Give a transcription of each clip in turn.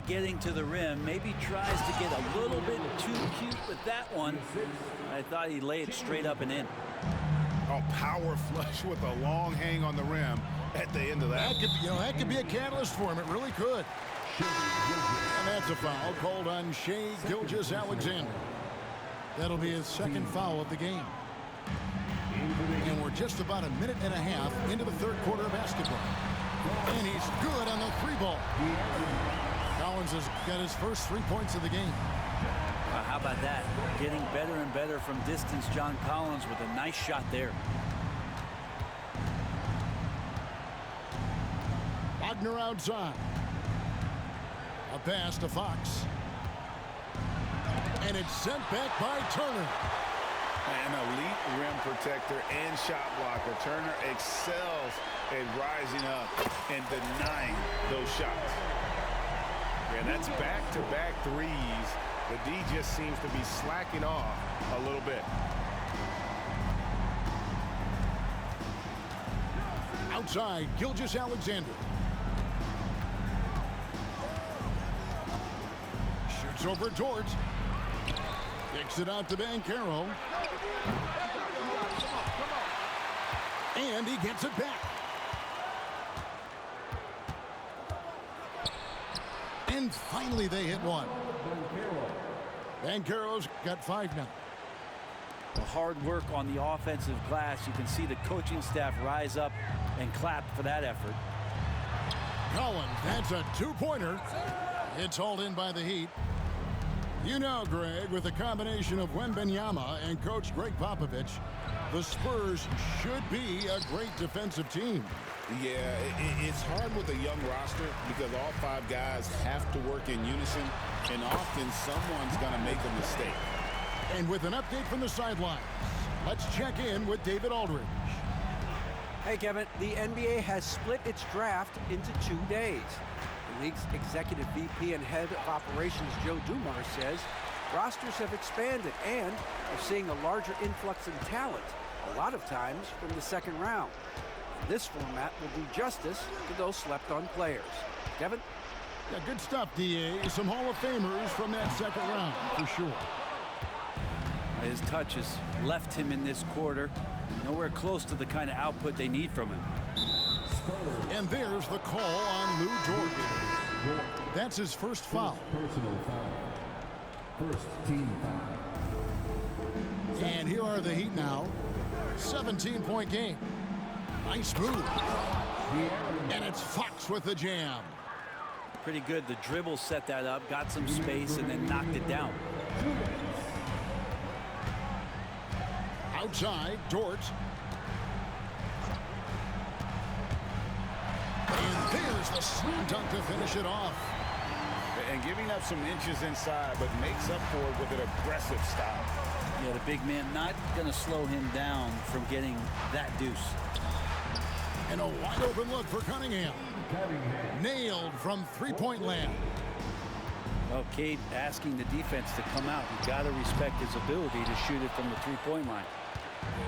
Getting to the rim, maybe tries to get a little bit too cute with that one. I thought he'd lay it straight up and in. Oh, power flush with a long hang on the rim at the end of that. That could be a catalyst for him. It really could. And that's a foul called on Shai Gilgeous-Alexander. That'll be his second foul of the game. And we're just about a minute and a half into the third quarter of basketball. And he's good on the three ball. Collins has got his first 3 points of the game. How about that? Getting better and better from distance, John Collins, with a nice shot there. Wagner outside. A pass to Fox. And it's sent back by Turner. An elite rim protector and shot blocker. Turner excels at rising up and denying those shots. And that's back-to-back threes. The D just seems to be slacking off a little bit. Outside, Gilgeous-Alexander. Shoots over Dort. Kicks it out to Banchero. And he gets it back. And finally they hit one. Banchero's got 5 now. The hard work on the offensive glass. You can see the coaching staff rise up and clap for that effort. Collins, that's a 2-pointer. It's hauled in by the Heat. You know, Greg, with the combination of Wembanyama and Coach Greg Popovich, the Spurs should be a great defensive team. Yeah, it's hard with a young roster because all 5 guys have to work in unison, and often someone's going to make a mistake. And with an update from the sidelines, let's check in with David Aldridge. Hey, Kevin, the NBA has split its draft into 2 days. The league's executive VP and head of operations, Joe Dumars, says rosters have expanded and are seeing a larger influx in talent, a lot of times from the second round. This format will do justice to those slept-on players. Kevin? Yeah, good stuff, D.A. Some Hall of Famers from that second round, for sure. His touch has left him in this quarter. Nowhere close to the kind of output they need from him. And there's the call on Lou Dort. That's his first foul. Personal foul. First team foul. And here are the Heat now. 17-point game. Nice move. And it's Fox with the jam. Pretty good. The dribble set that up, got some space, and then knocked it down. Outside, Dort. And there's the slam dunk to finish it off. And giving up some inches inside, but makes up for it with an aggressive style. Yeah, the big man not going to slow him down from getting that deuce. And a wide open look for Cunningham. Nailed from three-point land. Well, Cade asking the defense to come out. You got to respect his ability to shoot it from the three-point line.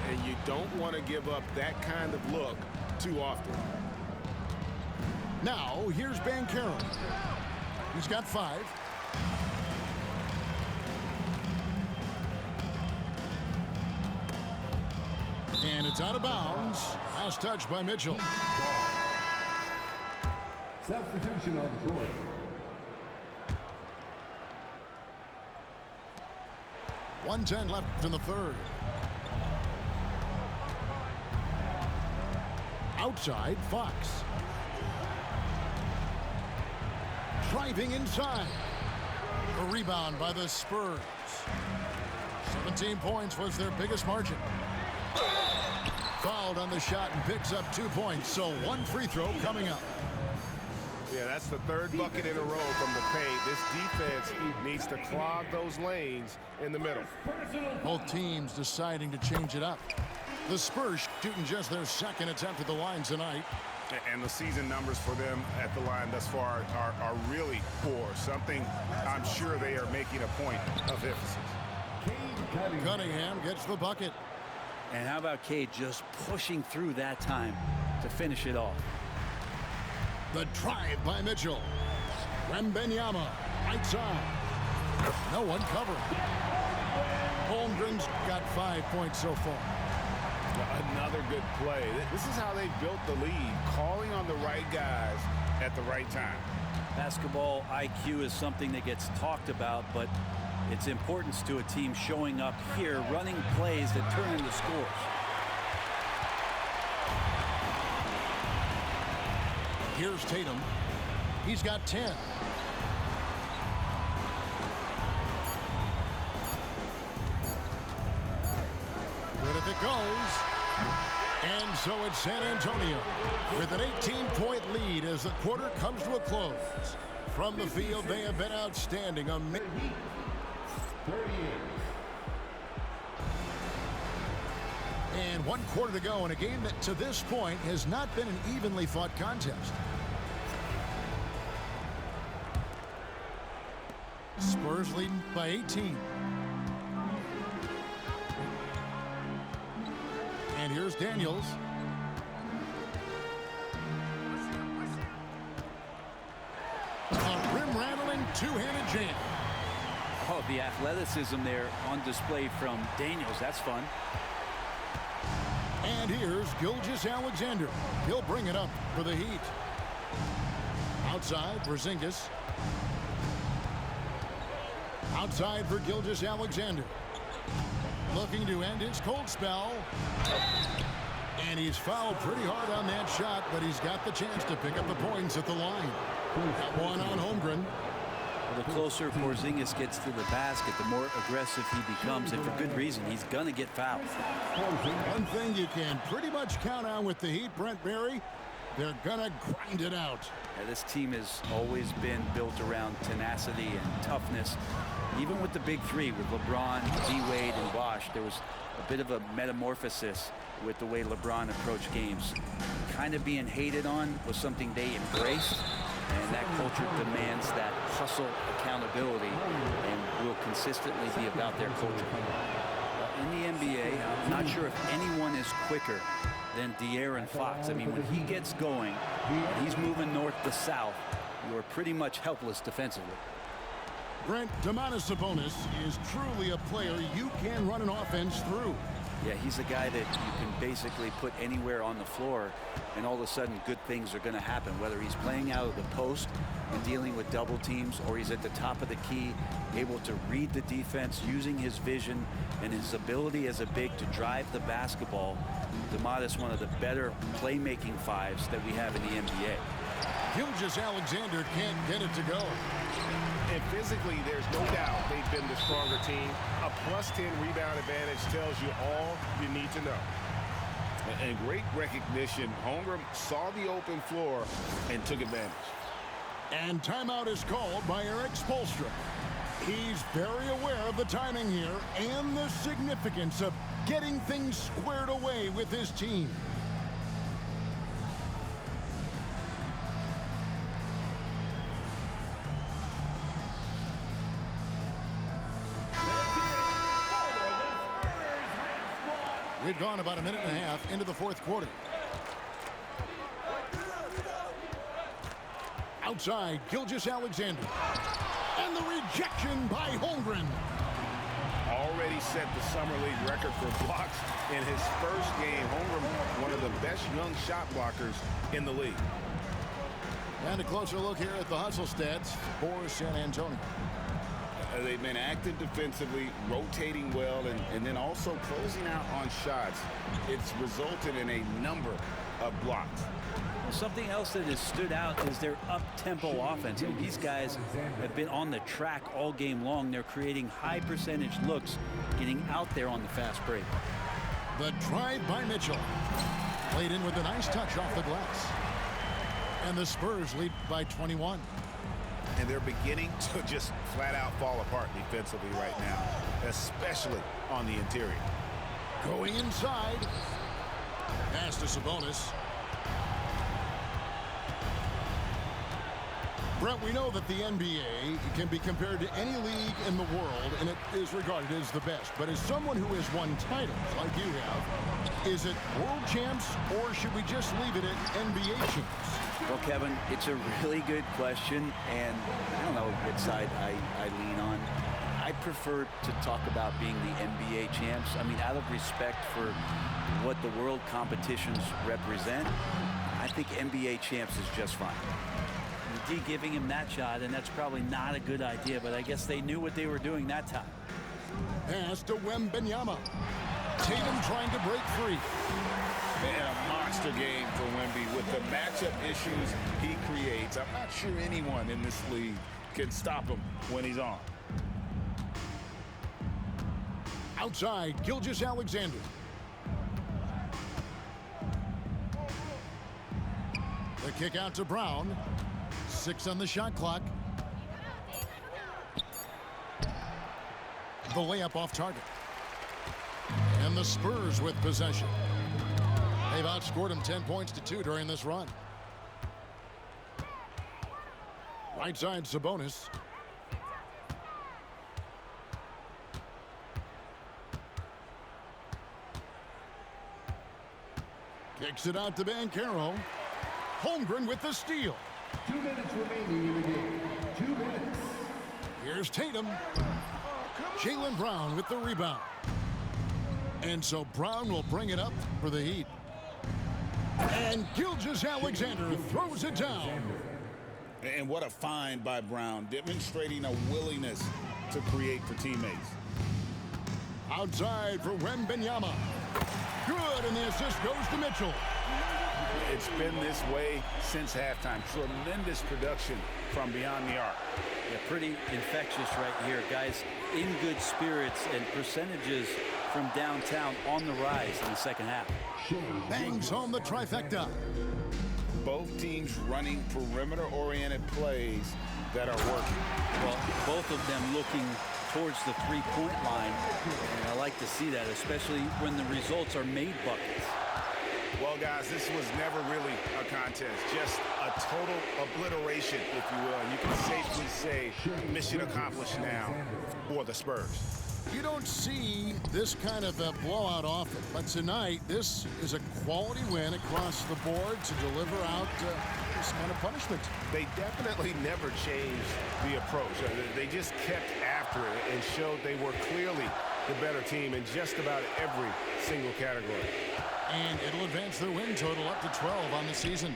And you don't want to give up that kind of look too often. Now, here's Banchero. He's got 5. And it's out of bounds. Last touch by Mitchell. Substitution on the court. .110 left in the third. Outside, Fox. Driving inside. A rebound by the Spurs. 17 points was their biggest margin. Fouled on the shot and picks up 2 points. So 1 free throw coming up. Yeah, that's the third bucket in a row from the paint. This defense needs to clog those lanes in the middle. Both teams deciding to change it up. The Spurs shooting just their second attempt at the line tonight. And the season numbers for them at the line thus far are really poor. Something I'm sure they are making a point of emphasis. Cunningham gets the bucket. And how about Cade just pushing through that time to finish it off? The drive by Mitchell. Wembanyama, right side. No one covering. Holmgren's got 5 points so far. Another good play. This is how they built the lead, calling on the right guys at the right time. Basketball IQ is something that gets talked about, but its importance to a team showing up here, running plays that turn into scores. Here's Tatum. He's got 10. Good if it goes. And so it's San Antonio with an 18-point lead as the quarter comes to a close. From the field, they have been outstanding. And 1 quarter to go in a game that to this point has not been an evenly fought contest. Spurs leading by 18. And here's Daniels. A rim-rattling two-handed jam. Oh, the athleticism there on display from Daniels. That's fun. And here's Gilgeous-Alexander. He'll bring it up for the Heat. Outside for Porzingis. Outside for Gilgeous-Alexander. Looking to end his cold spell. And he's fouled pretty hard on that shot, but he's got the chance to pick up the points at the line. That one on Holmgren. The closer Porzingis gets to the basket, the more aggressive he becomes, and for good reason. He's going to get fouled. One thing you can pretty much count on with the Heat, Brent Barry, they're going to grind it out. Yeah, this team has always been built around tenacity and toughness. Even with the big three, with LeBron, D-Wade, and Bosh, there was a bit of a metamorphosis with the way LeBron approached games. Kind of being hated on was something they embraced, and that culture demands that hustle accountability and will consistently be about their culture. In the NBA, I'm not sure if anyone is quicker than De'Aaron Fox. I mean, when he gets going, and he's moving north to south, you are pretty much helpless defensively. Brent, Domantas Sabonis is truly a player you can run an offense through. Yeah, he's a guy that you can basically put anywhere on the floor, and all of a sudden good things are going to happen, whether he's playing out of the post and dealing with double teams, or he's at the top of the key, able to read the defense, using his vision and his ability as a big to drive the basketball. Domantas, one of the better playmaking fives that we have in the NBA. Gilgeous-Alexander can't get it to go. And physically, there's no doubt they've been the stronger team. A +10 rebound advantage tells you all you need to know. And great recognition. Holmgren saw the open floor and took advantage. And timeout is called by Eric Spoelstra. He's very aware of the timing here and the significance of getting things squared away with his team. We've gone about a minute and a half into the fourth quarter. Outside, Gilgeous-Alexander. And the rejection by Holmgren. Already set the summer league record for blocks in his first game. Holmgren, one of the best young shot blockers in the league. And a closer look here at the hustle stats for San Antonio. They've been active defensively, rotating well, and then also closing out on shots. It's resulted in a number of blocks. Well, something else that has stood out is their up-tempo offense. And these guys have been on the track all game long. They're creating high percentage looks, getting out there on the fast break. The drive by Mitchell. Played in with a nice touch off the glass. And the Spurs lead by 21. And they're beginning to just flat out fall apart defensively right now, especially on the interior. Going inside. Pass to Sabonis. Brent, we know that the NBA can be compared to any league in the world, and it is regarded as the best. But as someone who has won titles like you have, is it world champs, or should we just leave it at NBA champs? Well, Kevin, it's a really good question, and I don't know what side I lean on. I prefer to talk about being the NBA champs. I mean, out of respect for what the world competitions represent, I think NBA champs is just fine. D giving him that shot, and that's probably not a good idea, but I guess they knew what they were doing that time. Pass to Wembanyama. Tatum trying to break free. Man, a monster game for Wemby with the matchup issues he creates. I'm not sure anyone in this league can stop him when he's on. Outside, Gilgeous-Alexander. The kick out to Brown. 6 on the shot clock. The layup off target. And the Spurs with possession. They've outscored them 10 points to 2 during this run. Right side, Sabonis. Kicks it out to Banchero. Holmgren with the steal. 2 minutes remaining in the game. 2 minutes. Here's Tatum. Jaylen Brown with the rebound. And so Brown will bring it up for the Heat. And Gilgeous-Alexander throws it down. And what a find by Brown, demonstrating a willingness to create for teammates. Outside for Wembanyama. Good, and the assist goes to Mitchell. It's been this way since halftime. Tremendous production from beyond the arc. Yeah, pretty infectious right here. Guys in good spirits, and percentages from downtown on the rise in the second half. Bangs home the trifecta. Both teams running perimeter-oriented plays that are working. Well, both of them looking towards the three-point line, and I like to see that, especially when the results are made buckets. Well, guys, this was never really a contest, just a total obliteration, if you will. And you can safely say mission accomplished now for the Spurs. You don't see this kind of a blowout often, but tonight this is a quality win across the board to deliver out this kind of punishment. They definitely never changed the approach. They just kept after it and showed they were clearly the better team in just about every single category. And it'll advance their win total up to 12 on the season.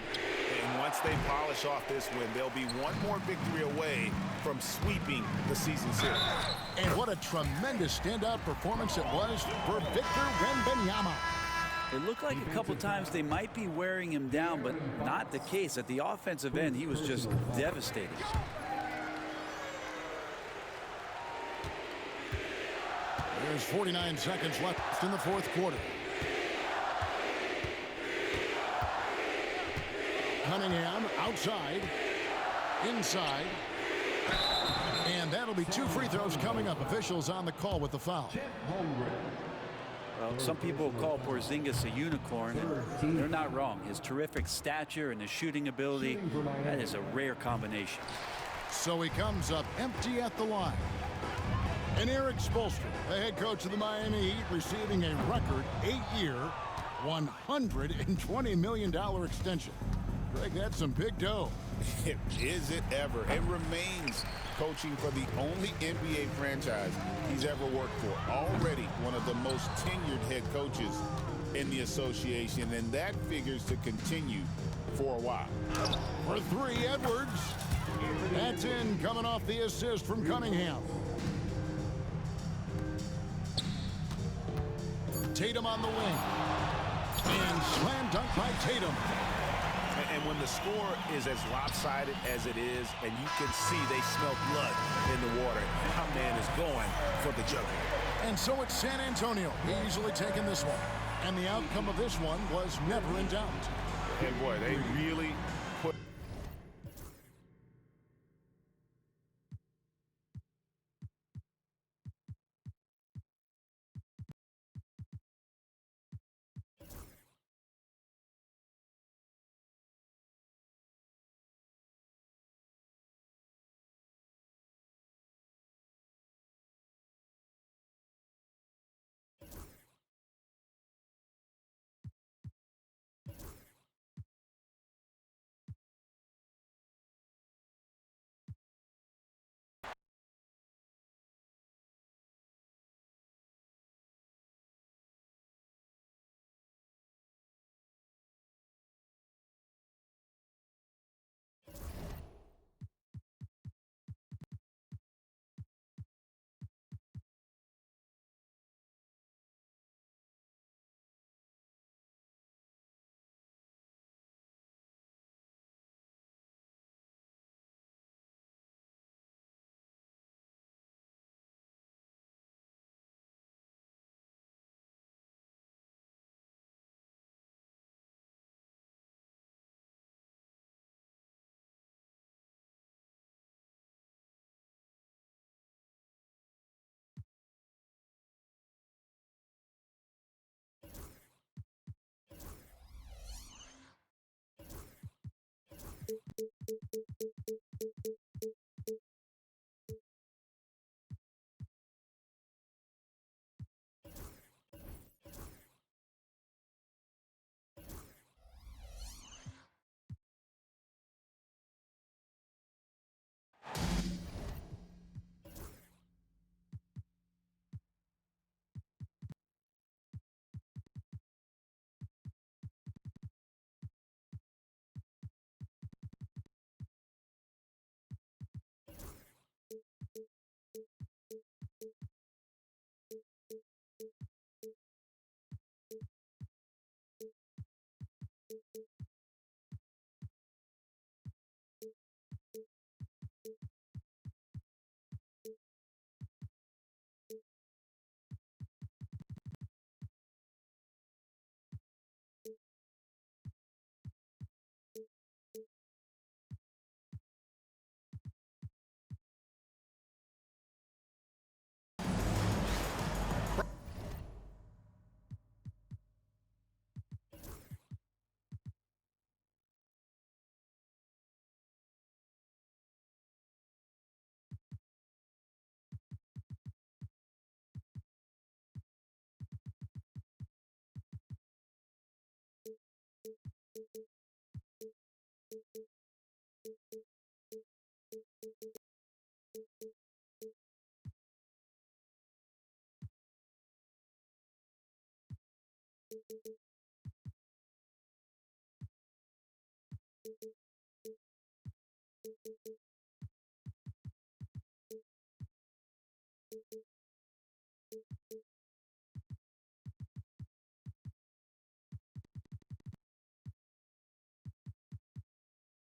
And once they polish off this win, they'll be one more victory away from sweeping the season series. And what a tremendous standout performance it was for Victor Wembanyama. It looked like a couple times they might be wearing him down, but not the case. At the offensive end, he was just devastating. There's 49 seconds left in the fourth quarter. Cunningham outside, inside, and that'll be 2 free throws coming up. Officials on the call with the foul. Well, some people call Porzingis a unicorn, and they're not wrong. His terrific stature and his shooting ability, that is a rare combination. So he comes up empty at the line. And Eric Spoelstra, the head coach of the Miami Heat, receiving a record 8-year, $120 million extension. Greg, that's some big dough. Is it ever? It remains coaching for the only NBA franchise he's ever worked for. Already one of the most tenured head coaches in the association, and that figures to continue for a while. For 3, Edwards. That's in, coming off the assist from Cunningham. Tatum on the wing. And slam dunk by Tatum. And when the score is as lopsided as it is, and you can see they smell blood in the water, our man is going for the jugular. And so it's San Antonio easily taking this one. And the outcome of this one was never in doubt. And boy, they really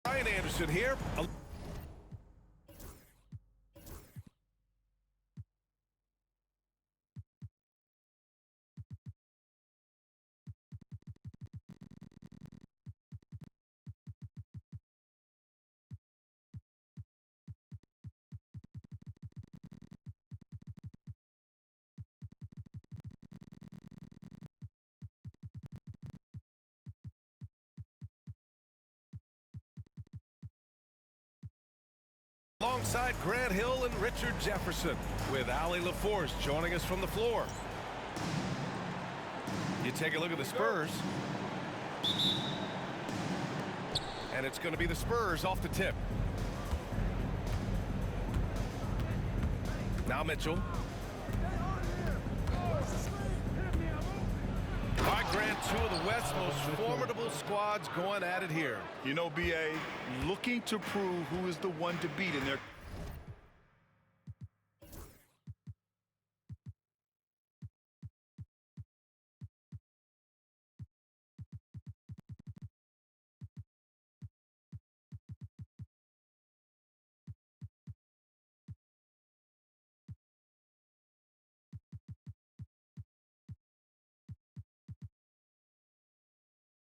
Ryan Anderson here. Alongside Grant Hill and Richard Jefferson, with Allie LaForce joining us from the floor. You take a look at the Spurs. And it's going to be the Spurs off the tip. Now Mitchell. By Grant, two of the West's most formidable squads going at it here. You know, B.A., looking to prove who is the one to beat in their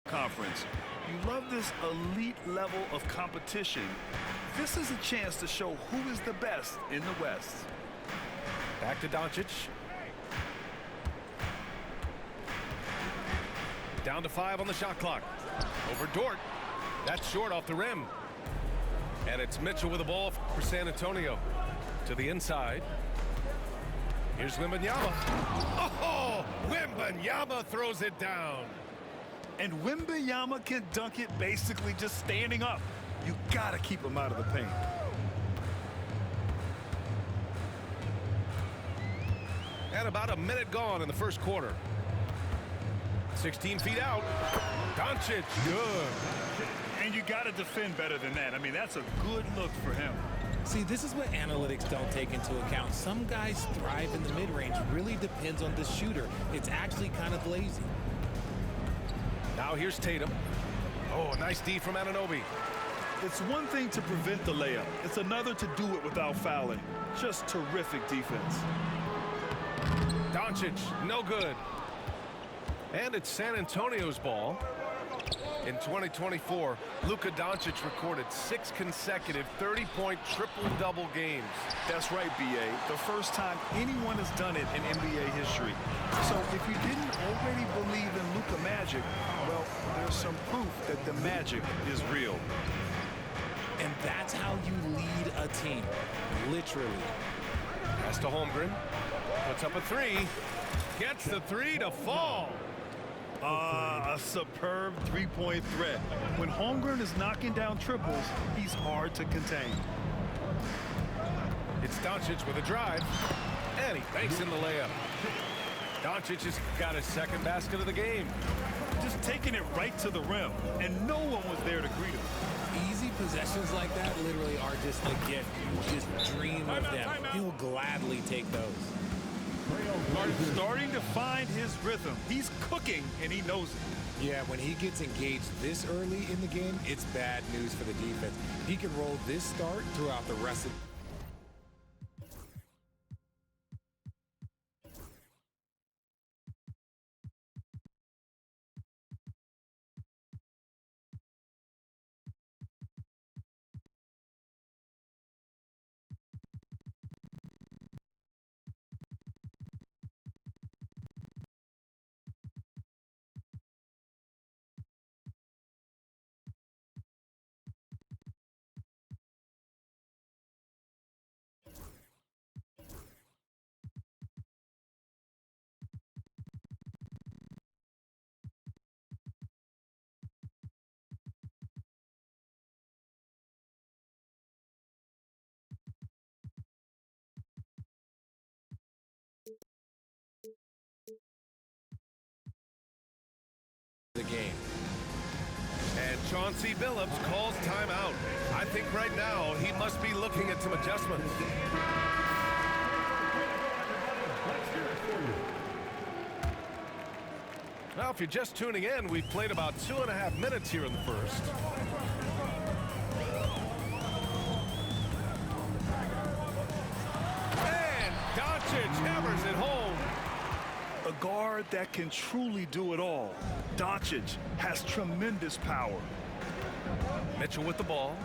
conference. You love this elite level of competition. This is a chance to show who is the best in the West. Back to Doncic. Down to 5 on the shot clock. Over Dort. That's short off the rim. And it's Mitchell with the ball for San Antonio. To the inside. Here's Wembanyama. Oh, Wembanyama throws it down. And Wembanyama can dunk it basically just standing up. You got to keep him out of the paint. And about a minute gone in the first quarter. 16 feet out. Doncic, good. And you got to defend better than that. I mean, that's a good look for him. See, this is what analytics don't take into account. Some guys thrive in the mid-range. Really depends on the shooter. It's actually kind of lazy. Now here's Tatum. Oh, nice D from Anunoby. It's one thing to prevent the layup. It's another to do it without fouling. Just terrific defense. Doncic, no good. And it's San Antonio's ball. In 2024, Luka Doncic recorded 6 consecutive 30-point triple-double games. That's right, B.A. The first time anyone has done it in NBA history. So if you didn't already believe in Luka Magic, well, there's some proof that the magic is real. And that's how you lead a team, literally. Pass to Holmgren. Puts up a 3. Gets the 3 to fall. A superb three-point threat. When Holmgren is knocking down triples, he's hard to contain. It's Doncic with a drive. And he banks in the layup. Doncic has got his second basket of the game. Just taking it right to the rim, and no one was there to greet him. Easy possessions like that literally are just a gift. You just dream of them. He'll gladly take those. Starting to find his rhythm. He's cooking, and he knows it. Yeah, when he gets engaged this early in the game, it's bad news for the defense. He can roll this start throughout the rest of Chauncey Billups calls timeout. I think right now he must be looking at some adjustments. Now, if you're just tuning in, we've played about 2.5 minutes here in the first. And Doncic hammers it home. A guard that can truly do it all. Doncic has tremendous power. Mitchell with the ball,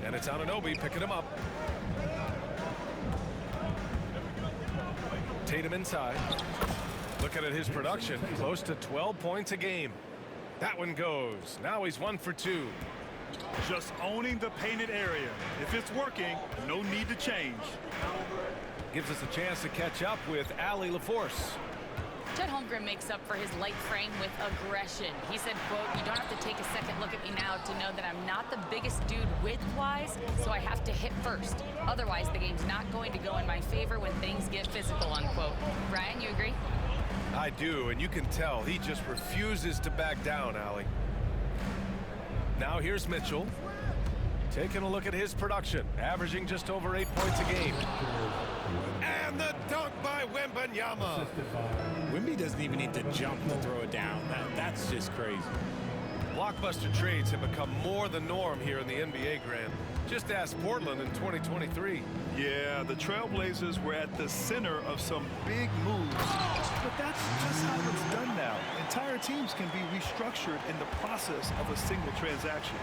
and it's Anunoby picking him up. Tatum inside. Looking at his production, close to 12 points a game. That one goes. Now he's 1 for 2. Just owning the painted area. If it's working, no need to change. Gives us a chance to catch up with Allie LaForce. Chet Holmgren makes up for his light frame with aggression. He said, quote, "You don't have to take a second look at me now to know that I'm not the biggest dude width-wise, so I have to hit first. Otherwise, the game's not going to go in my favor when things get physical," unquote. Brian, you agree? I do, and you can tell he just refuses to back down, Allie. Now here's Mitchell. Taking a look at his production, averaging just over 8 points a game. And the dunk by Wembanyama. Wemby doesn't even need to jump to throw it down. That's just crazy. Blockbuster trades have become more the norm here in the NBA, Grant. Just ask Portland in 2023. Yeah, the Trailblazers were at the center of some big moves. But that's just how it's done now. Entire teams can be restructured in the process of a single transaction.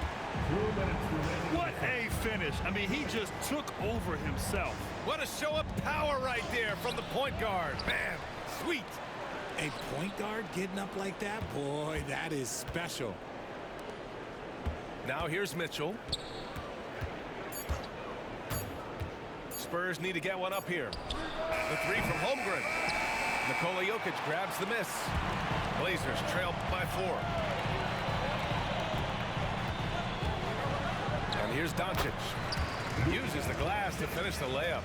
What a finish. I mean, he just took over himself. What a show of power right there from the point guard. Man, sweet. A point guard getting up like that? Boy, that is special. Now here's Mitchell. Spurs need to get one up here. The three from Holmgren. Nikola Jokic grabs the miss. Blazers trail by 4. And here's Doncic. Uses the glass to finish the layup.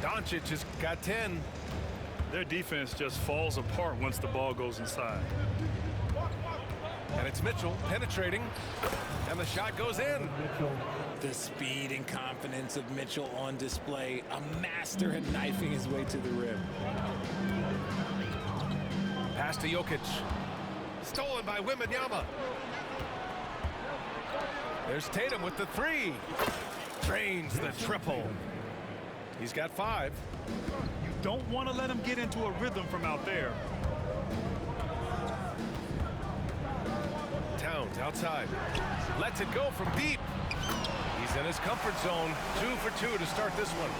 Doncic has got 10. Their defense just falls apart once the ball goes inside. And it's Mitchell penetrating. And the shot goes in. The speed and confidence of Mitchell on display. A master at knifing his way to the rim. Pass to Jokic. Stolen by Wembanyama. There's Tatum with the 3. Drains the triple. He's got 5. You don't want to let him get into a rhythm from out there. Towns outside. Lets it go from deep. He's in his comfort zone. 2 for 2 to start this one.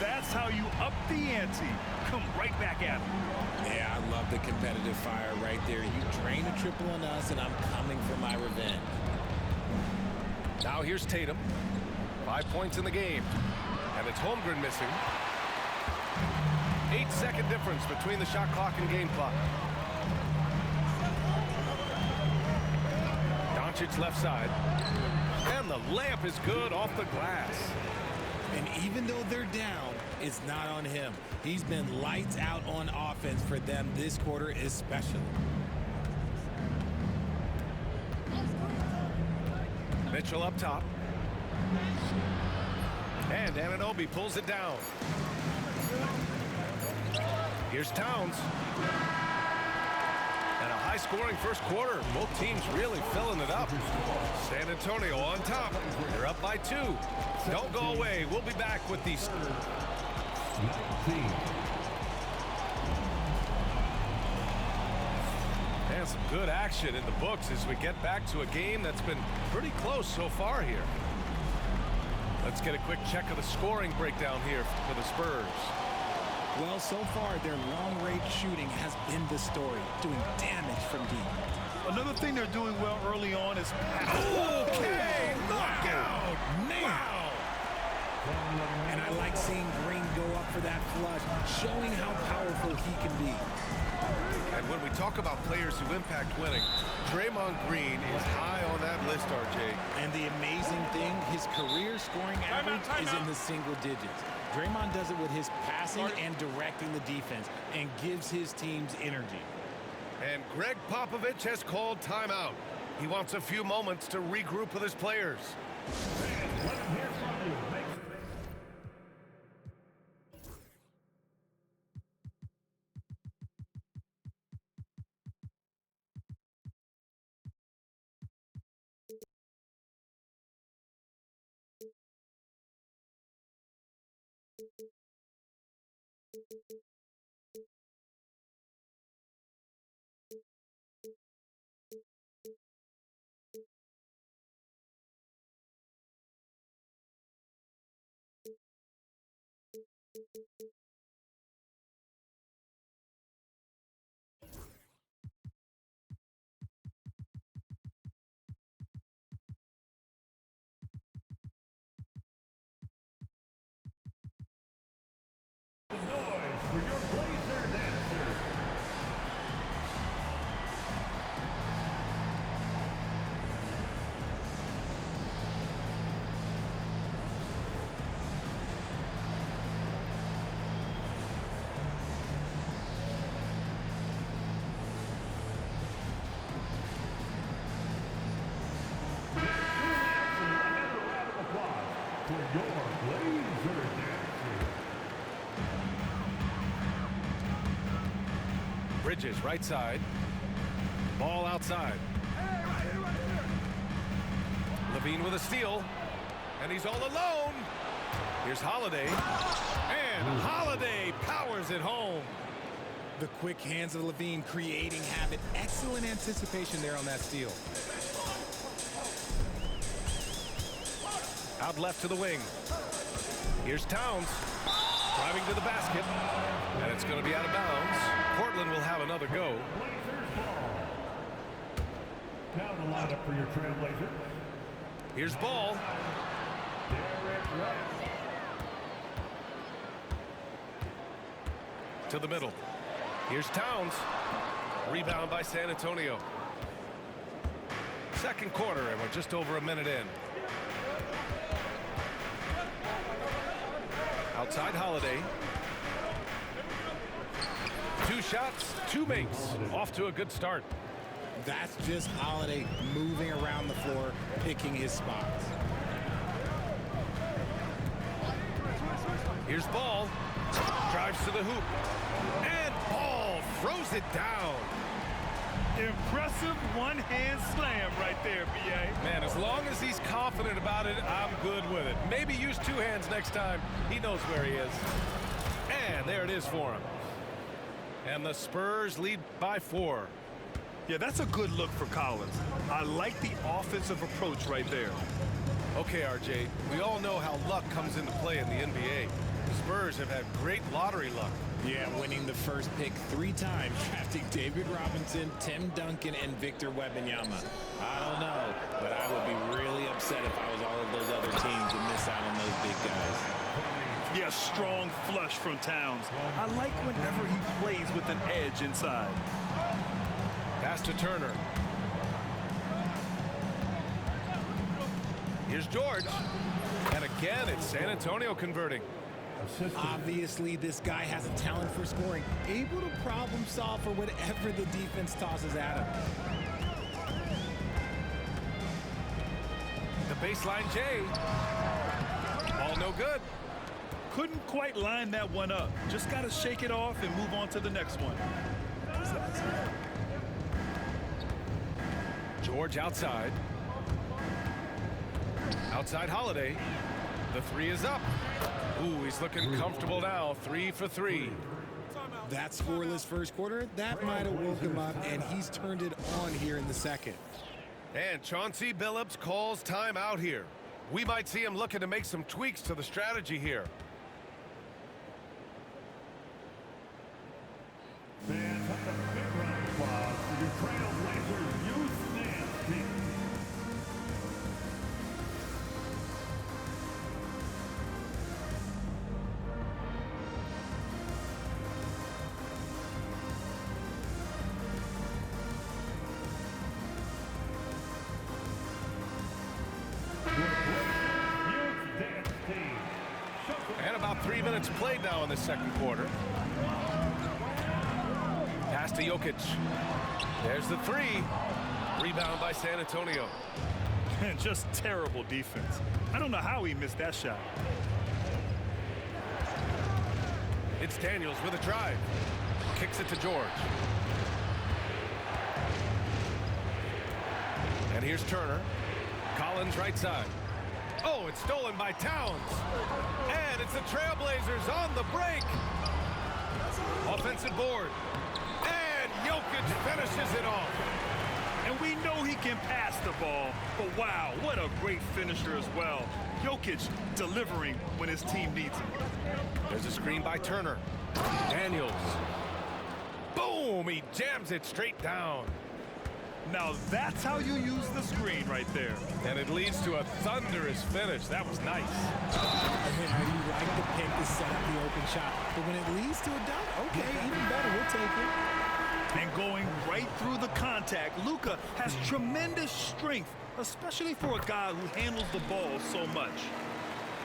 That's how you up the ante. Come right back at him. Yeah, I love the competitive fire right there. You drain a triple on us, and I'm coming for my revenge. Now here's Tatum. 5 points in the game. And it's Holmgren missing. 8-second difference between the shot clock and game clock. Doncic left side. And the layup is good off the glass. And even though they're down, it's not on him. He's been lights out on offense for them this quarter especially. Mitchell up top. And Anunoby pulls it down. Here's Towns. And a high-scoring first quarter. Both teams really filling it up. San Antonio on top. They're up by 2. Don't go away. We'll be back with these. And some good action in the books as we get back to a game that's been pretty close so far here. Let's get a quick check of the scoring breakdown here for the Spurs. Well, so far, their long-range shooting has been the story, doing damage from deep. Another thing they're doing well early on is Okay, knockout! Wow! And I like seeing Green go up for that flush, showing how powerful he can be. And when we talk about players who impact winning, Draymond Green is high on that list, RJ. And the amazing thing, his career scoring average is in the single digits. Draymond does it with his passing and directing the defense and gives his teams energy. And Greg Popovich has called timeout. He wants a few moments to regroup with his players. Bridges, right side. Ball outside. Levine with a steal. And he's all alone. Here's Holiday. And Holiday powers it home. The quick hands of Levine creating havoc. Excellent anticipation there on that steal. Out left to the wing. Here's Towns. Driving to the basket. And it's going to be out of bounds. Portland will have another go. Now the lineup for your Trailblazers. Here's Ball. To the middle. Here's Towns. Rebound by San Antonio. Second quarter, and we're just over a minute in. Outside Holiday. 2 shots, 2 makes. Off to a good start. That's just Holiday moving around the floor, picking his spots. Here's Ball. Drives to the hoop. And Ball throws it down. Impressive one-hand slam right there, B.A. Man, as long as he's confident about it, I'm good with it. Maybe use 2 hands next time. He knows where he is. And there it is for him. And the Spurs lead by 4. Yeah, that's a good look for Collins. I like the offensive approach right there. Okay, RJ, we all know how luck comes into play in the NBA. The Spurs have had great lottery luck. Yeah, winning the first pick 3 times, drafting David Robinson, Tim Duncan, and Victor Wembanyama. I don't know, but I would be really upset if I was all of those other teams and miss out on those big guys. Yeah, strong flush from Towns. I like whenever he plays with an edge inside. Pass to Turner. Here's George. And again, it's San Antonio converting. Obviously, this guy has a talent for scoring, able to problem solve for whatever the defense tosses at him. The baseline J. Ball no good. Couldn't quite line that one up. Just got to shake it off and move on to the next one. George outside. Outside Holiday. The 3 is up. Ooh, he's looking comfortable now. 3 for 3. That scoreless first quarter, that might have woke him up, and he's turned it on here in the second. And Chauncey Billups calls time out here. We might see him looking to make some tweaks to the strategy here. Fans, have a big round of applause for your Trailblazers youth dance team. And about 3 minutes played now in the second quarter. Pass to Jokic. There's the 3. Rebound by San Antonio. And just terrible defense. I don't know how he missed that shot. It's Daniels with a drive. Kicks it to George. And here's Turner. Collins right side. Oh, it's stolen by Towns. And it's the Trailblazers on the break. Offensive board. And Jokic finishes it off. And we know he can pass the ball, but wow, what a great finisher as well. Jokic delivering when his team needs him. There's a screen by Turner. Daniels. Boom! He jams it straight down. Now that's how you use the screen right there. And it leads to a thunderous finish. That was nice. You like the pick to set up the open shot, but when it leads to a dunk, okay, even better. We'll take it. And going right through the contact, Luka has tremendous strength, especially for a guy who handles the ball so much.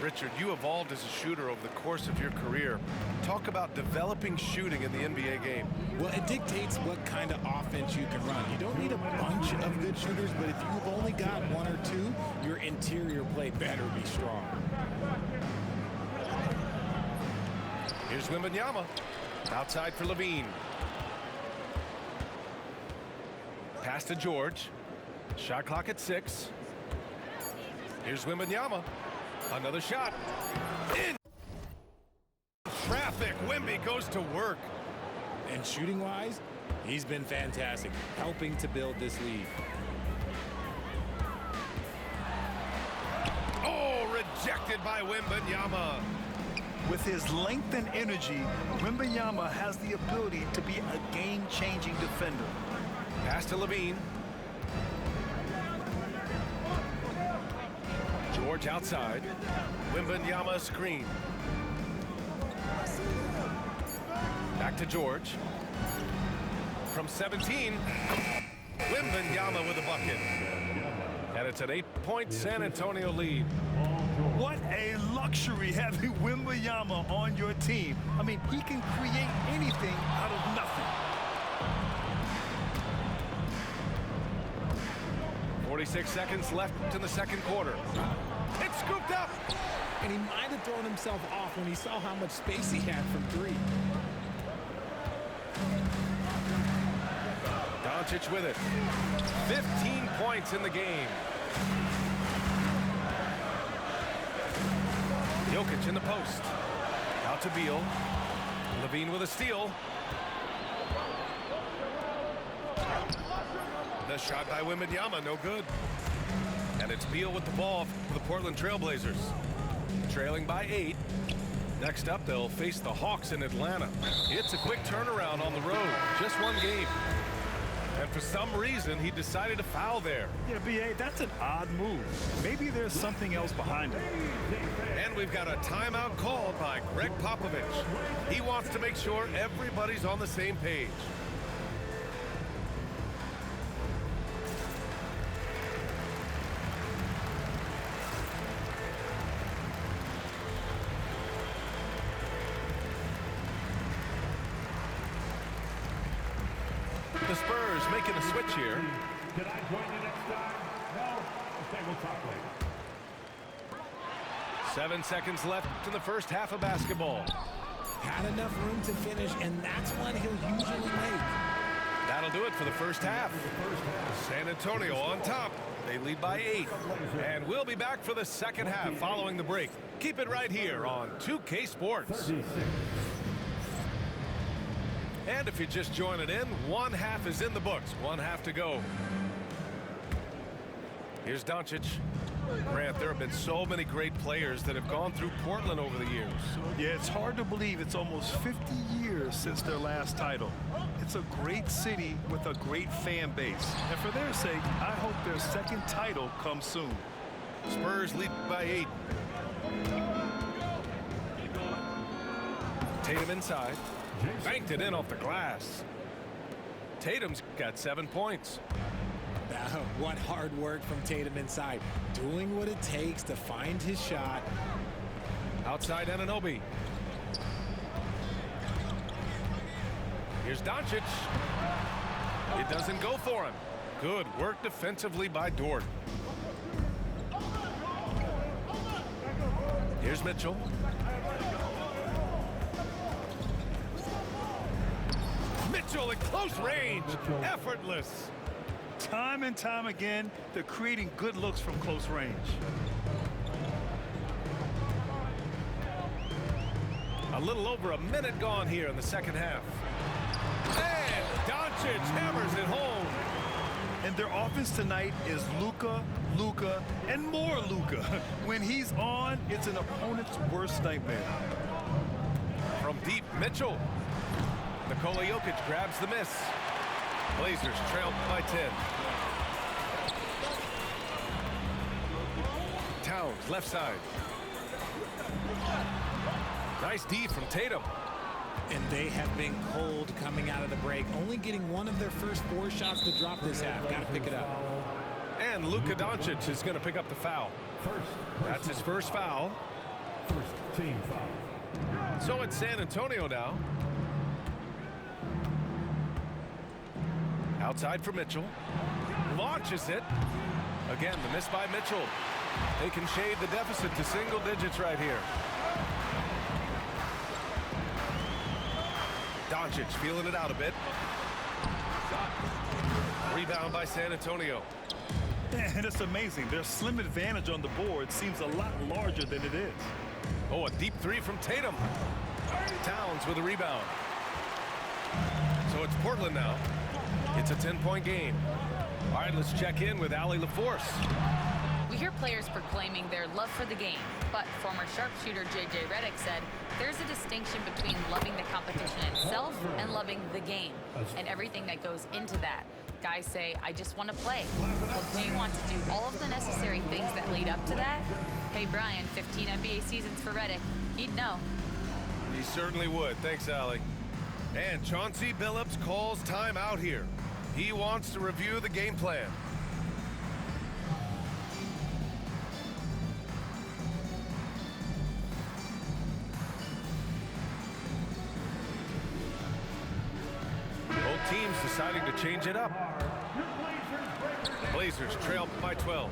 Richard, you evolved as a shooter over the course of your career. Talk about developing shooting in the NBA game. Well, it dictates what kind of offense you can run. You don't need a bunch of good shooters, but if you've only got one or two, your interior play better be strong. Here's Wembanyama. Outside for Levine. Pass to George. Shot clock at 6. Here's Wembanyama. Another shot. In traffic. Wemby goes to work. And shooting-wise, he's been fantastic, helping to build this lead. Oh, rejected by Wembanyama. With his length and energy, Wembanyama has the ability to be a game-changing defender. Pass to Levine. George outside. Wembanyama screen. Back to George. From 17. Wembanyama with a bucket. And it's an 8-point San Antonio lead. What a luxury having Wembanyama on your team. I mean, he can create anything out of nothing. 46 seconds left in the second quarter. It's scooped up. And he might have thrown himself off when he saw how much space he had from 3. Doncic with it. 15 points in the game. Jokic in the post. Out to Beal. Levine with a steal. The shot by Wembanyama, no good. And it's Beal with the ball for the Portland Trailblazers. Trailing by 8. Next up, they'll face the Hawks in Atlanta. It's a quick turnaround on the road. Just one game. And for some reason, he decided to foul there. Yeah, B.A., that's an odd move. Maybe there's something else behind it. And we've got a timeout called by Greg Popovich. He wants to make sure everybody's on the same page. The Spurs making a switch here. Can I join you next time? No? Okay, we'll talk later. 7 seconds left in the first half of basketball. Had enough room to finish, and that's one he'll usually make. That'll do it for the first half. San Antonio on top. They lead by 8. And we'll be back for the second half following the break. Keep it right here on 2K Sports. And if you're just joining in, one half is in the books. One half to go. Here's Doncic. Grant, there have been so many great players that have gone through Portland over the years. Yeah, it's hard to believe it's almost 50 years since their last title. It's a great city with a great fan base. And for their sake, I hope their second title comes soon. Spurs lead by 8. Tatum inside. Banked it in off the glass. Tatum's got 7 points. What hard work from Tatum inside. Doing what it takes to find his shot. Outside Anunoby. Here's Doncic. It doesn't go for him. Good work defensively by Dort. Here's Mitchell. Mitchell at close range. Effortless. Time and time again, they're creating good looks from close range. A little over a minute gone here in the second half. And Doncic hammers it home. And their offense tonight is Luka, Luka, and more Luka. When he's on, it's an opponent's worst nightmare. From deep, Mitchell. Nikola Jokic grabs the miss. Blazers trail by 10. Towns, left side. Nice D from Tatum. And they have been cold coming out of the break, only getting one of their first 4 shots to drop this half. Got to pick it up. And Luka Doncic is going to pick up the foul. That's his first foul. First team foul. So it's San Antonio now. Outside for Mitchell. Launches it. Again, the miss by Mitchell. They can shade the deficit to single digits right here. Doncic feeling it out a bit. Rebound by San Antonio. And it's amazing. Their slim advantage on the board seems a lot larger than it is. Oh, a deep 3 from Tatum. Towns with a rebound. So it's Portland now. It's a 10-point game. All right, let's check in with Allie LaForce. We hear players proclaiming their love for the game, but former sharpshooter J.J. Redick said there's a distinction between loving the competition itself and loving the game, and everything that goes into that. Guys say, I just want to play. Well, do you want to do all of the necessary things that lead up to that? Hey, Brian, 15 NBA seasons for Redick. He'd know. He certainly would. Thanks, Allie. And Chauncey Billups calls time out here. He wants to review the game plan. Both teams deciding to change it up. Blazers trail by 12.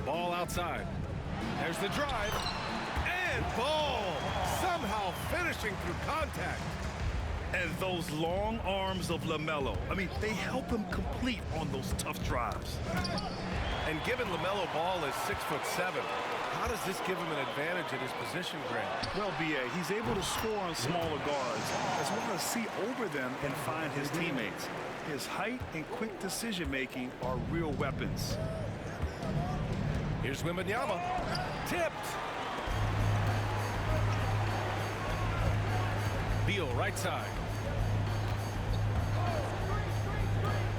Ball outside. There's the drive. And Ball somehow finishing through contact. And those long arms of LaMelo, I mean, they help him complete on those tough drives. And given LaMelo Ball is 6'7", how does this give him an advantage at his position, Grant? Well, B.A., he's able to score on smaller guards, as well as see over them and find his teammates. His height and quick decision-making are real weapons. Here's Wembanyama. Tipped. Beal, right side.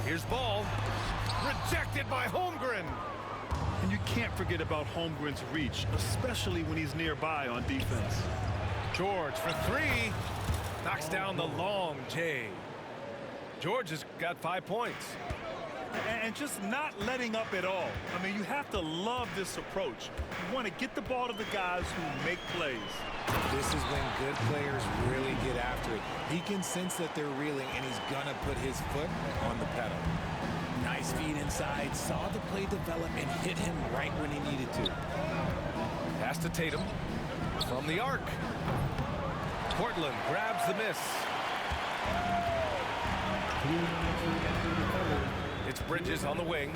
Here's Ball. Rejected by Holmgren. And you can't forget about Holmgren's reach, especially when he's nearby on defense. George for 3. Knocks down the long J. George has got 5 points. And just not letting up at all. I mean, you have to love this approach. You want to get the ball to the guys who make plays. This is when good players really get after it. He can sense that they're reeling, and he's going to put his foot on the pedal. Nice feed inside, saw the play develop, and hit him right when he needed to. Pass to Tatum from the arc. Portland grabs the miss. It's Bridges on the wing.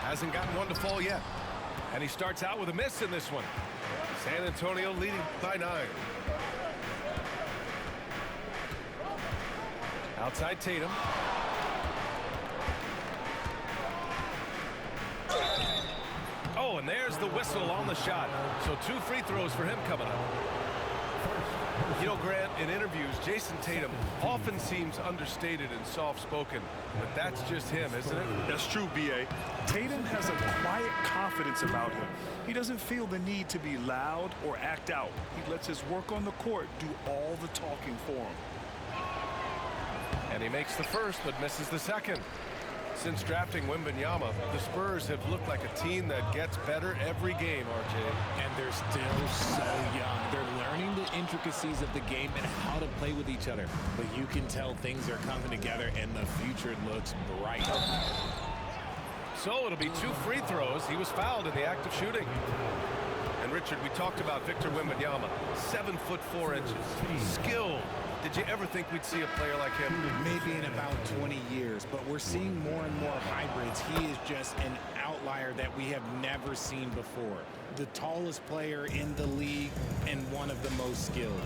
Hasn't gotten one to fall yet. And he starts out with a miss in this one. San Antonio leading by 9. Outside Tatum. Oh, and there's the whistle on the shot. So 2 free throws for him coming up. You know, Grant, in interviews, Jason Tatum often seems understated and soft-spoken, but that's just him, isn't it? That's true, B.A. Tatum has a quiet confidence about him. He doesn't feel the need to be loud or act out. He lets his work on the court do all the talking for him. And he makes the first, but misses the second. Since drafting Wembanyama, the Spurs have looked like a team that gets better every game, RJ. And they're still so young. They're learning the intricacies of the game and how to play with each other. But you can tell things are coming together, and the future looks bright. So it'll be 2 free throws. He was fouled in the act of shooting. And Richard, we talked about Victor Wembanyama, 7'4", skilled. Did you ever think we'd see a player like him? Maybe in about 20 years, but we're seeing more and more hybrids. He is just an outlier that we have never seen before. The tallest player in the league and one of the most skilled.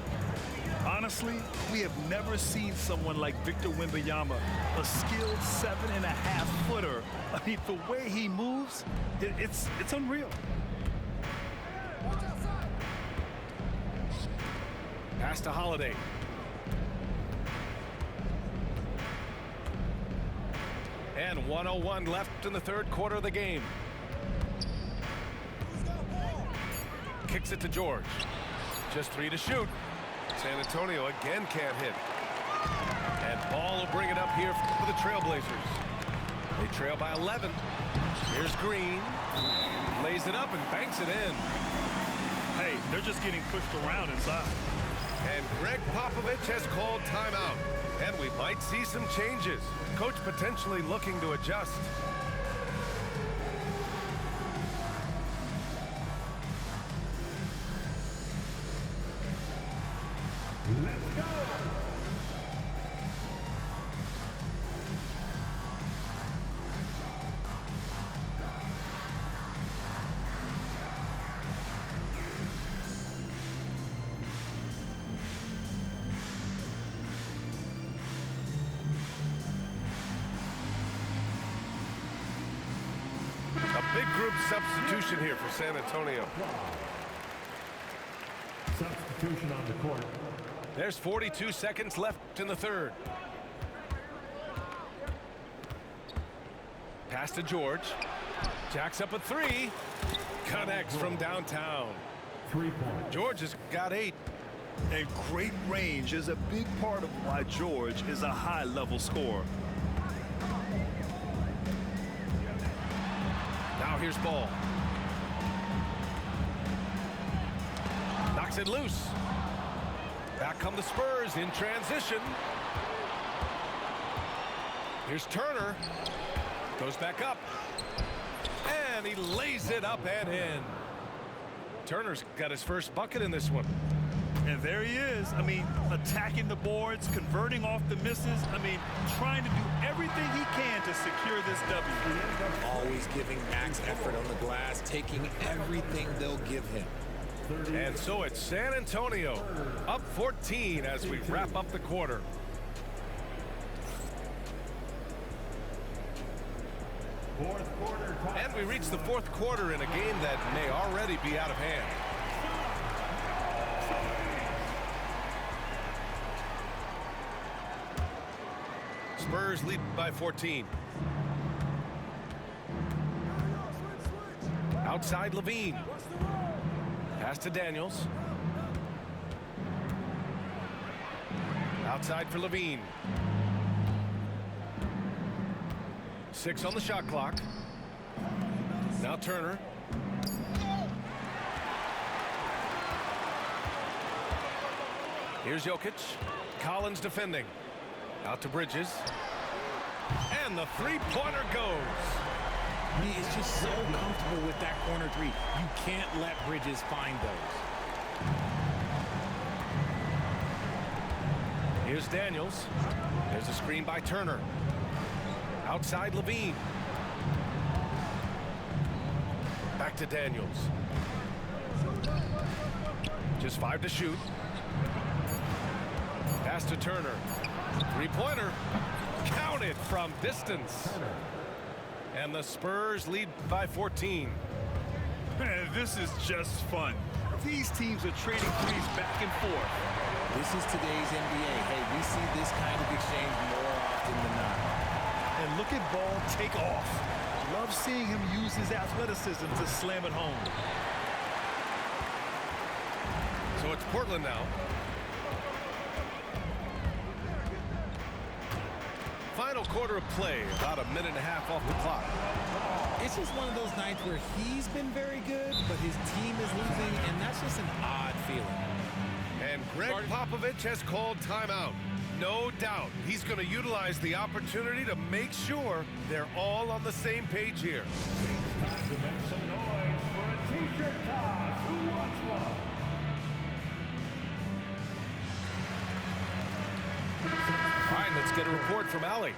Honestly, we have never seen someone like Victor Wembanyama, a skilled 7.5-footer. I mean, the way he moves, it's unreal. Pass to Holiday. And 1:01 left in the third quarter of the game. Kicks it to George. Just 3 to shoot. San Antonio again can't hit. And Ball will bring it up here for the Trailblazers. They trail by 11. Here's Green. Lays it up and banks it in. Hey, they're just getting pushed around inside. And Greg Popovich has called timeout. And we might see some changes. Coach potentially looking to adjust. Let's go. A big group substitution here for San Antonio. Substitution on the court. There's 42 seconds left in the third. Pass to George. Jacks up a 3. Connects from downtown. 3-point. George has got 8. And great range is a big part of why George is a high-level scorer. Now here's Ball. Knocks it loose. Back come the Spurs in transition. Here's Turner. Goes back up. And he lays it up and in. Turner's got his first bucket in this one. And there he is. I mean, attacking the boards, converting off the misses. I mean, trying to do everything he can to secure this W. Always giving max effort on the glass, taking everything they'll give him. And so it's San Antonio up 14 as we wrap up the quarter. Fourth quarter. And we reach the fourth quarter in a game that may already be out of hand. Spurs lead by 14. Outside Levine. Pass to Daniels. Outside for Levine. 6 on the shot clock. Now Turner. Here's Jokic. Collins defending. Out to Bridges. And the three-pointer goes. He is just so comfortable with that corner 3. You can't let Bridges find those. Here's Daniels. There's a screen by Turner. Outside Levine. Back to Daniels. Just 5 to shoot. Pass to Turner. Three-pointer. Counted from distance. And the Spurs lead by 14. Man, this is just fun. These teams are trading threes back and forth. This is today's NBA. Hey, we see this kind of exchange more often than not. And look at Ball take off. Love seeing him use his athleticism to slam it home. So it's Portland now. Final quarter of play, about a minute and a half off the clock. It's just one of those nights where he's been very good, but his team is losing, and that's That's just an odd feeling. And Greg Popovich has called timeout. No doubt he's going to utilize the opportunity to make sure they're all on the same page here. Time to make some noise for a t-shirt toss. Who wants one? All right, let's get a report from Allie.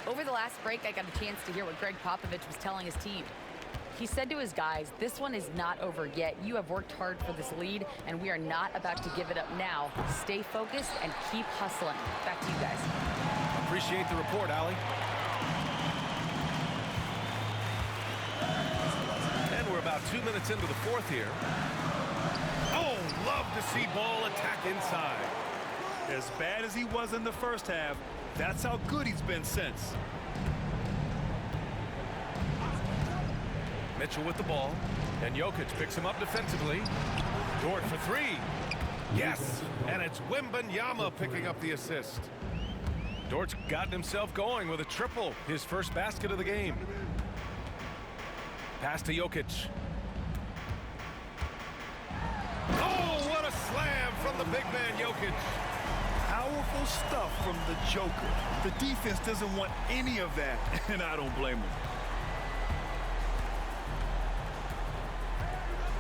Over the last break, I got a chance to hear what Greg Popovich was telling his team. He said to his guys, this one is not over yet. You have worked hard for this lead, and we are not about to give it up now. Stay focused and keep hustling. Back to you guys. Appreciate the report, Allie. And we're about 2 minutes into the fourth here. Oh, love to see ball attack inside. As bad as he was in the first half, that's how good he's been since. Mitchell with the ball, and Jokic picks him up defensively. Dort for three. Yes, and it's Wembanyama picking up the assist. Dort's gotten himself going with a triple, his first basket of the game. Pass to Jokic. Oh, what a slam from the big man Jokic. Powerful stuff from the Joker. The defense doesn't want any of that, and I don't blame him.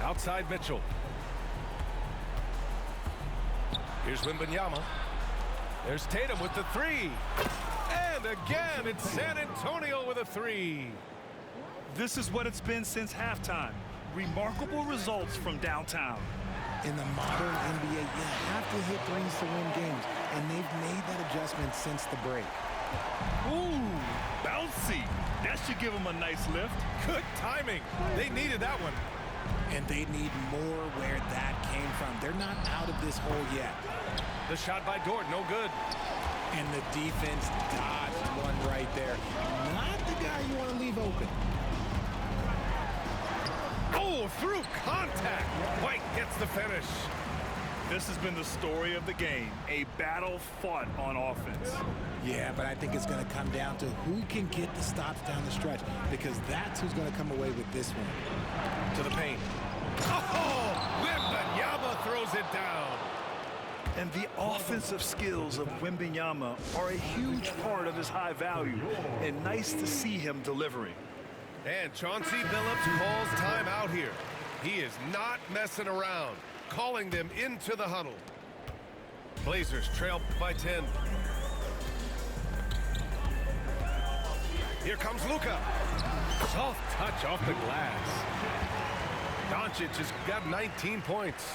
Outside Mitchell. Here's Wembanyama. There's Tatum with the three. And again, it's San Antonio with a three. This is what it's been since halftime. Remarkable results from downtown. In the modern NBA, you have to hit threes to win games, and they've made that adjustment since the break. Ooh, bouncy. That should give them a nice lift. Good timing. They needed that one. And they need more where that came from. They're not out of this hole yet. The shot by Dort, no good. And the defense dodged one right there. Not the guy you want to leave open. Oh, through contact. White gets the finish. This has been the story of the game. A battle fought on offense. Yeah, but I think it's going to come down to who can get the stops down the stretch, because that's who's going to come away with this one. To the paint. Oh, Wembanyama throws it down. And the offensive skills of Wembanyama are a huge part of his high value, and nice to see him delivering. And Chauncey Billups calls timeout here. He is not messing around, calling them into the huddle. Blazers trail by 10. Here comes Luka. Soft touch off the glass. Doncic has got 19 points.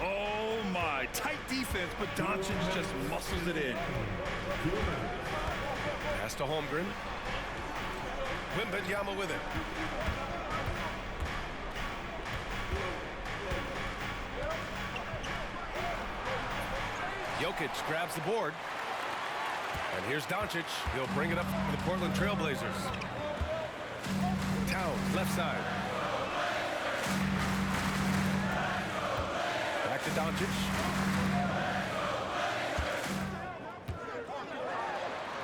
Oh my, tight defense, but Doncic just muscles it in. Pass to Holmgren. Wembanyama with it. Jokic grabs the board. And here's Doncic. He'll bring it up for the Portland Trailblazers. Towns, left side. Back to Doncic.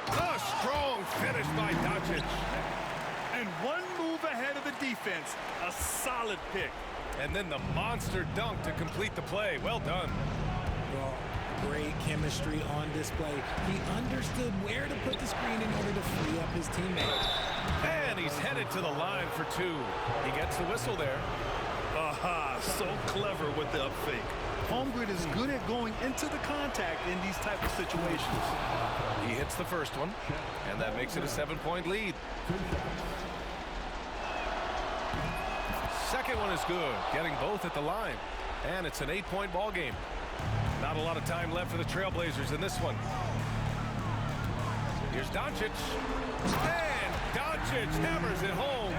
A strong finish by Doncic. And one move ahead of the defense. A solid pick. And then the monster dunk to complete the play. Well done. Well, great chemistry on display. He understood where to put the screen in order to free up his teammate. And he's headed to the line for two. He gets the whistle there. Aha, so clever with the up fake. Holmgren is good at going into the contact in these type of situations. He hits the first one, and that makes it a 7-point lead. Second one is good, getting both at the line. And it's an 8-point ball game. Not a lot of time left for the Trailblazers in this one. Here's Doncic. And Doncic hammers it home.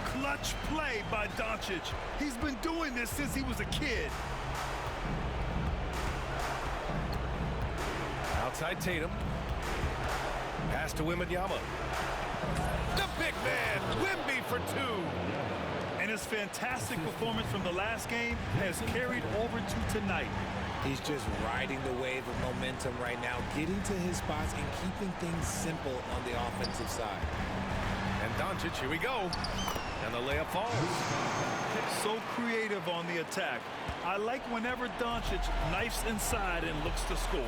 Clutch play by Doncic. He's been doing this since he was a kid. Outside Tatum. Pass to Wembanyama. The big man, Wemby for two. And his fantastic performance from the last game has carried over to tonight. He's just riding the wave of momentum right now, getting to his spots and keeping things simple on the offensive side. And Doncic, here we go. And the layup falls. So creative creative on the attack. I like whenever Doncic knifes inside and looks to score.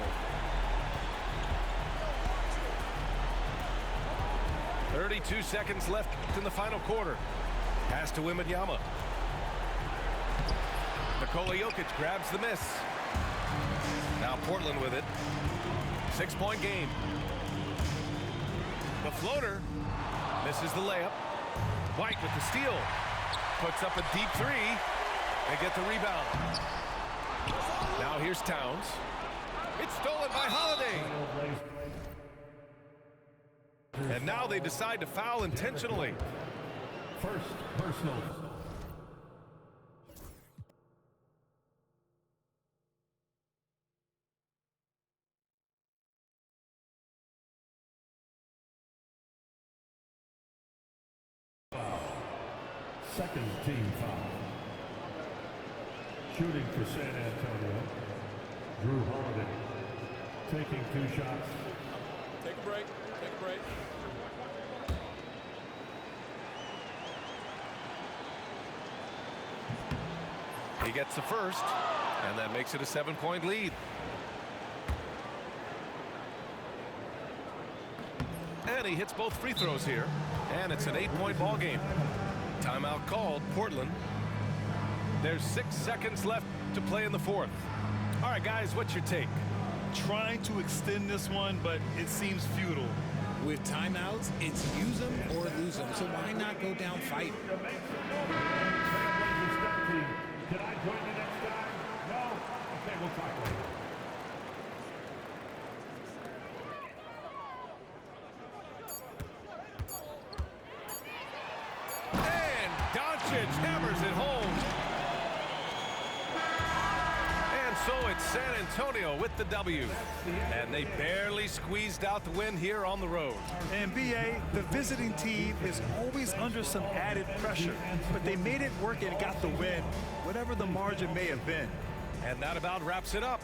32 seconds left in the final quarter. Pass to Wembanyama. Nikola Jokic grabs the miss. Now Portland with it. 6-point game. The floater misses the layup. White with the steal. Puts up a deep three. They get the rebound. Now here's Towns. It's stolen by Holiday. And now they decide to foul intentionally. First personal. Second team foul. Shooting for San Antonio. Drew Holiday taking 2 shots. Take a break. Take a break. He gets the first, and that makes it a 7-point lead. And he hits both free throws here, and it's an 8-point ball game. Timeout called, Portland. There's 6 seconds left to play in the fourth. All right, guys, what's your take? Trying to extend this one, but it seems futile. With timeouts, it's use them or lose them. So why not go down fighting? Can I join you next time? No? Okay, we'll talk later. And Doncic hammers it home. And so it's San Antonio with the W. And they barely squeezed out the win here on the road. And BA, the visiting team is always under some added pressure, but they made it work and got the win, whatever the margin may have been. And that about wraps it up.